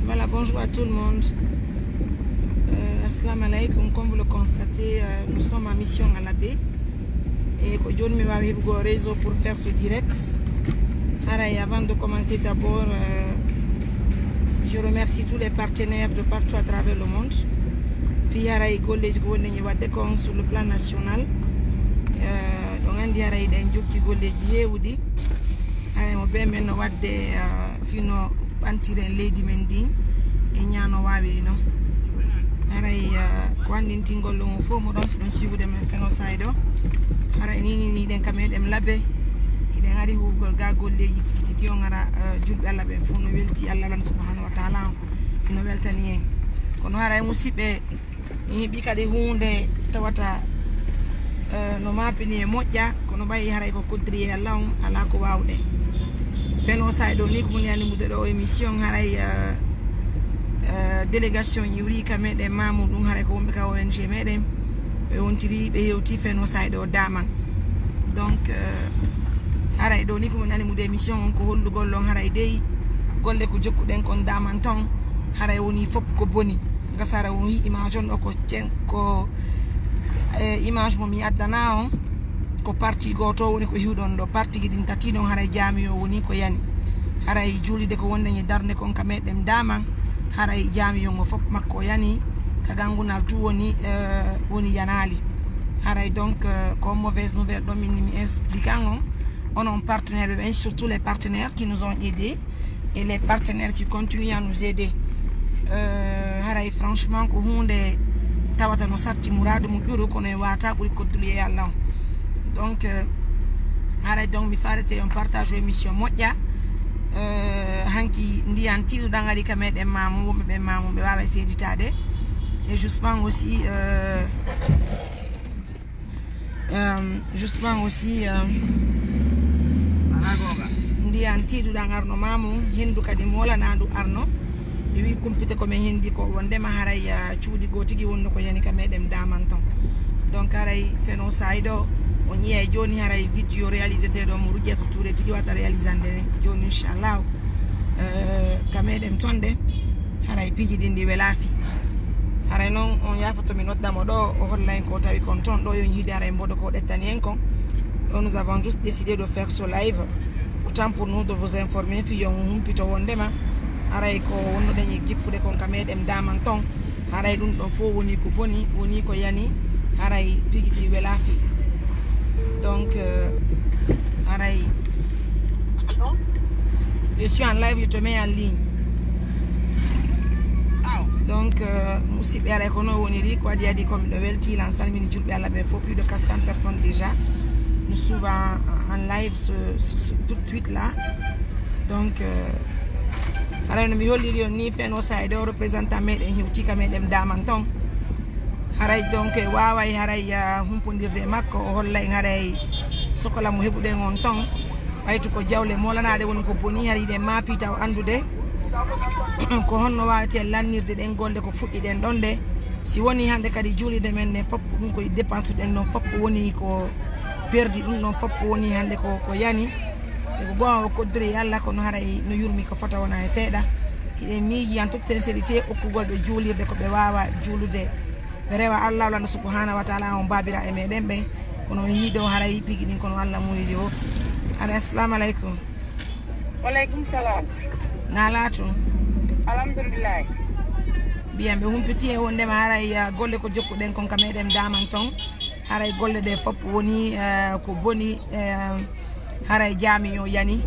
Voilà, bonjour à tout le monde. Assalamu alaikum. Comme vous le constatez, nous sommes en mission à la baie. Et aujourd'hui, je vais vous réseau pour faire ce direct. Et avant de commencer, d'abord, je remercie tous les partenaires de partout à travers le monde. Sur le plan national. Donc, on dirait que leydi men din e ñano wawiri non haray ko andin tingol mo fo mo don sidon siwude men Fenoside o haray ni den kamedem labbe iden ari hugol gagol leji tiki on ara julbe Allah be fo no welti Allah subhanahu wa ta'ala ino weltani en kono haray musibbe ni bi kadi hunde tawata no mapini e mojja kono bayi haray ko kodri Allah ala ko wawde Fenoside o ni ko mun yani mude do émission haray délégation yuri kamede mamu dum haray ko wombe ka ONG meden be wontiri be hewti Fenoside o dama donc haray do ni ko mun yani mude émission ko hollugol lon haray dey golle ko jokkuden kon daman ton haray woni fop ko boni gasara woni image on ko cen ko image mo mi addana on ko parti goto woni ko hiwdon do parti gidin tati non haray jami o woni ko yani haray julide ko wonde ni darne kon kamedem dama haray jami o ngo fop makko yani ka gangunal tu woni woni yanali haray donc comme mauvaise nouvelle do min mi expliquant on partenaire et surtout les partenaires qui nous ont aidés et les partenaires qui continuent à nous aider haray franchement ko hunde tawata no satti mouradu mu duro kono e wata buri kodduliye Allah. Donc, arrête donc mi farete on partage émission moƴƴa hanki ndiyan tiɗu ɗangari ka meɗen mamu womɓe ɓe mamu ɓe wawa seeditade et justement aussi ndiyan tiɗuɗan arno mamu hendu kadi molanadu arno mi wi kumpite komin hendi ko wondema haray cuuɗi go tigui wonno ko yani ka meɗen daman ton donc haray Fenoside o on y a joni haray vidéo réalisé te do mo rujjeto touré tigi wata réalisande joni inchallah kamedem tonde haray piji dindi welafi haray non on yafoto mi noddamo do o holla en ko tawi kon ton do yo yidi haray mbodo ko dettani en kon donc nous avons juste décidé de faire ce live autant pour nous de vous informer fi yo humpito wondema haray ko wonno dañi giffude kon kamedem daman ton haray dum don fo woni ko boni woni ko yani haray piji di welafi. Donc, je suis en live, je te mets en ligne. Donc, Moussib et Rekono Oniri, quoi dit comme le Velti, l'ensemble mini-joule, il faut plus de 400 personnes déjà. Nous sommes en live tout de suite là. Donc, nous avons fait nos sides représentant et Hiutika Medem Damanton. Haray donc waaway haray humpondirde makko o holla en haray sokola mo heɓuden on ton ɓaytu ko jawle molanade woni ko boni hari de maapi taw andude ko honno wawete lannirde ɗen golle ko fuɗɗiɗen ɗon de si woni hande kadi juulide men ne fop ɗum koye dépense ɗen ɗon fop woni ko perdi ɗum ɗon fop woni hande ko yani e ko gonga o koddiri Allah kono haray no yurmi ko fota wona e seeɗa hiɗen miiji en toute sincérité okkugol ɓe juulirde ko ɓe wawa juulude rewa Allah wala subhanahu wa ta'ala on babira e meden be kono yido haray pigi din kono Allah muidi o assalamu alaikum. Wa alaikum salam. Nalatu alhamdulillah bien be humpiti e wonde ma haray golle ko jokkuden kon ka meden daman ton haray golle de fop woni ko boni haray jami yo yani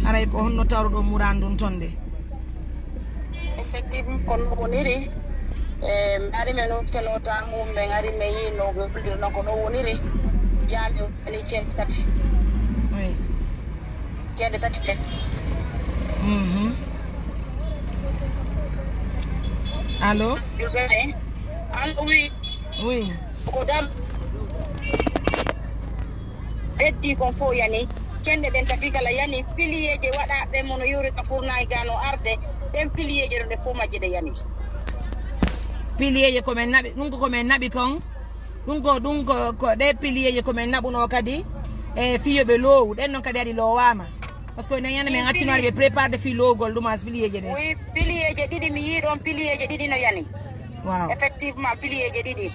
haray ko honno tawro murandun tonde effectivement kono woniri ari men no kelo tangu be ngari me yino be buldir no ko no woniri jami ani cende tati oui cende tati de allô allô oui oui ko dam eddi ko fo yani cende den tati kala yani piliyeje wada de mono yuri ka furna gano arde den piliyeje de fo majje de yani pilier ko men nabi dum ko men nabi kon dum ko de pilier ko men nabuno kadi e fiyo be low den non kadi adi lowama parce que ne yana men attinoire be prépare de fi logol dum as pilier je de oui pilier je didi mi yi don pilier je didi no yani wow effectivement pilier je didi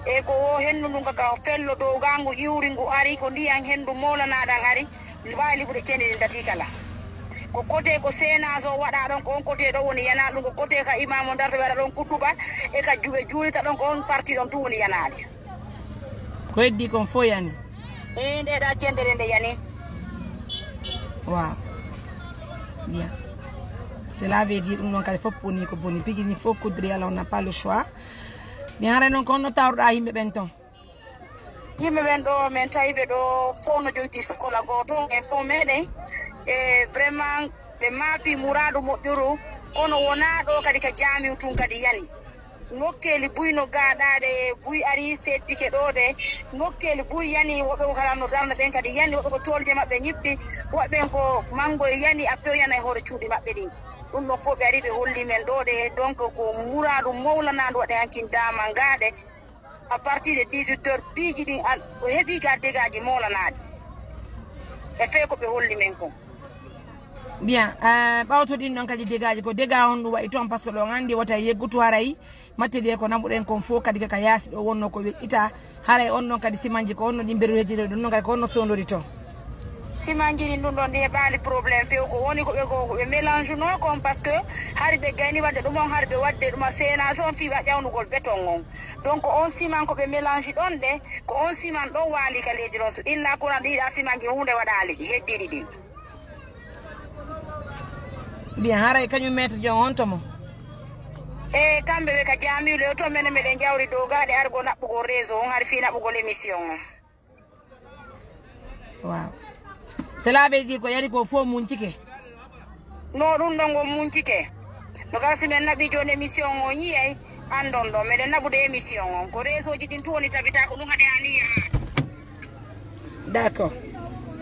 e ko hendu dum ka fello do gangu iwri ngu ari ko ndiyan hendu molana dal ari wali bude cende dati kala ko côté ko sénazo wada don ko on côté do woni yana dum ko côté ka imamo darta wada don kudduba e ka jube julita don ko on parti don tu woni yanali ko eddi kon fo yani e nde da cende de yani wow bien cela veut dire non kala fop poni ko boni pigi ni faut coudre alors on n'a pas le choix bien ara non kono tawda himbe benton yimbe ben do men taybe do fono joti sokola goto e fo mede e vraiment be mapi muradu mojjuru kono wona do kadi ka jami tun kadi yani nokkeli buyno gaadade buy ari settike do de nokkeli buy yani wobe ko kala no darna ben kadi yani wobe ko tolje mabbe nyibbi wobe ko mango yani appo yana e hore cuudi mabbe din dum no fobe ari be holli men do de donc ko muradu mawlana do de hankin dama gaade à partir de 18h piji din o hebi gadde gaaji mawlanaade e fe ko be holli men ko bien bawto din non kadi degaji ko dega on du way ton parce que do ngandi wata yeggutu haray matede ko namuden kon fo kadi ka yasi do wonno ko ita haray on non kadi simanji ko onno dimberu hejide do non kadi ko onno fewndori ton simanji ni dum don de baali problème fe ko woni ko be mélange no ko parce que hari be gani wadde dum on hari be wadde dum sena son fi ba jawnugol beton on donc on siman ko be mélange don de ko on siman do wali ka leedi ron so illa ko na di da simanji hunde wadali heddidi di bien haray kañum maître jon on tomo e kambe be ka jami le to men me den jawri do gaade argo nabbugo réseau on hari fi nabbugo l'émission wow cela veut dire ko yari ko fo muncike no dum dongo muncike no gasi men nabi joni émission on yi ay andon do me den nabude émission on ko réseau ji din toni tabita ko dum hade ani d'accord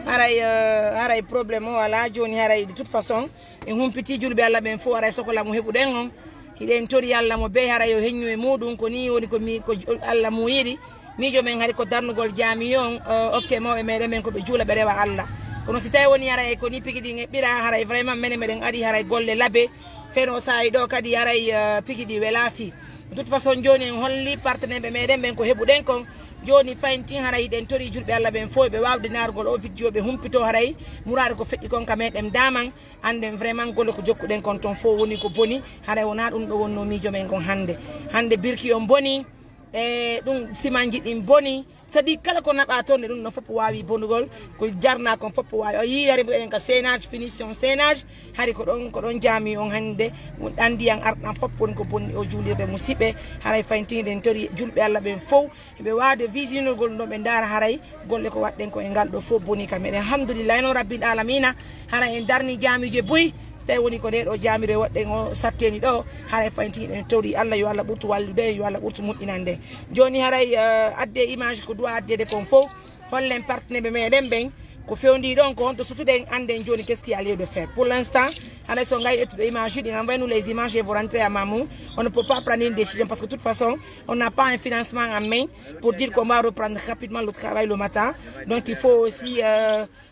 haray problème o wala joni haray de toute façon e humpiti julbe Allah ben fo haray sokola mo hebuden on hiden tori Allah mo be haray o henyu e mudum ko ni woni ko mi ko Allah mo yiri mijo men hari ko darnugol jami yon okke mo e mere men ko be jula be rewa Allah kono si tay woni haray ko ni pigidi ngebira haray vraiment menen ari haray golle labe feno sai do kadi haray pigidi welafi de toute façon joni en holli partenaire be meden ben ko hebuden kon joni fayntin haray den tori julbe Allah ben fo be wawde nargol o video be humpito haray murade ko feddi kon kamedem daman anden vraiment golle ko jokkuden kon ton fo woni ko boni haray wona dum do wonno mijo men gon hande birki on boni e dum simanji din boni sadi kala ko naba tonde dum no fop wawi bonugol ko jarna kon fop wawi o yi yari en ka sénage finition sénage hari ko don jami on hande andi yang ardan fop woni ko bonni o julirde musibe haray fayntinde en tori julbe Allah ben fo be wade visionogol no be ndara haray golle ko wadden ko e galdo fo boni kamede alhamdulillah no rabbil alamina haray en darni jami je boy tay woni ko de do jamire wadde o satteni do haray fayntinde en tori Allah yo Allah burtu wallude yo Allah burtu mudinande joni haray adde image ko doit adde de kon fo hollen partenaire be meden ben ko fewndi don ko honto sutude anden joni qu'est-ce qu'il y a lieu de faire pour l'instant haray so ngay etude image di envoyer nous les images et vous rentrez à Mamou on ne peut pas prendre une décision parce que de toute façon on n'a pas un financement en main pour dire qu'on va reprendre rapidement le travail le matin donc il faut aussi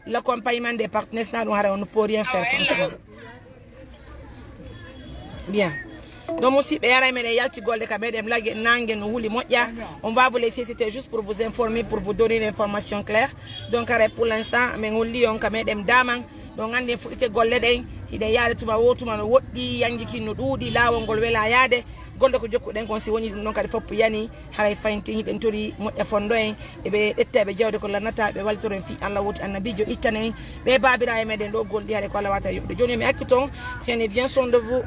l'accompagnement des partenaires on ne peut rien faire franchement. Bien. Donc aussi on va vous laisser, c'était juste pour vous informer, pour vous donner l'information claire. Donc pour l'instant, on donc ande fuite golle den hide yaade tuma wotuma no woddi yangi kinno duudi lawol wela yaade golle ko jokkuden kon si woni non kadi fop yani haray faynti hiden tori modde fondo en e be dettabe jawde ko lanata be waltoren fi Allah woti annabijo ittane be babira e meden do goldi hade ko Allah wata yobde joni mi akkiton prenez bien soin de vous.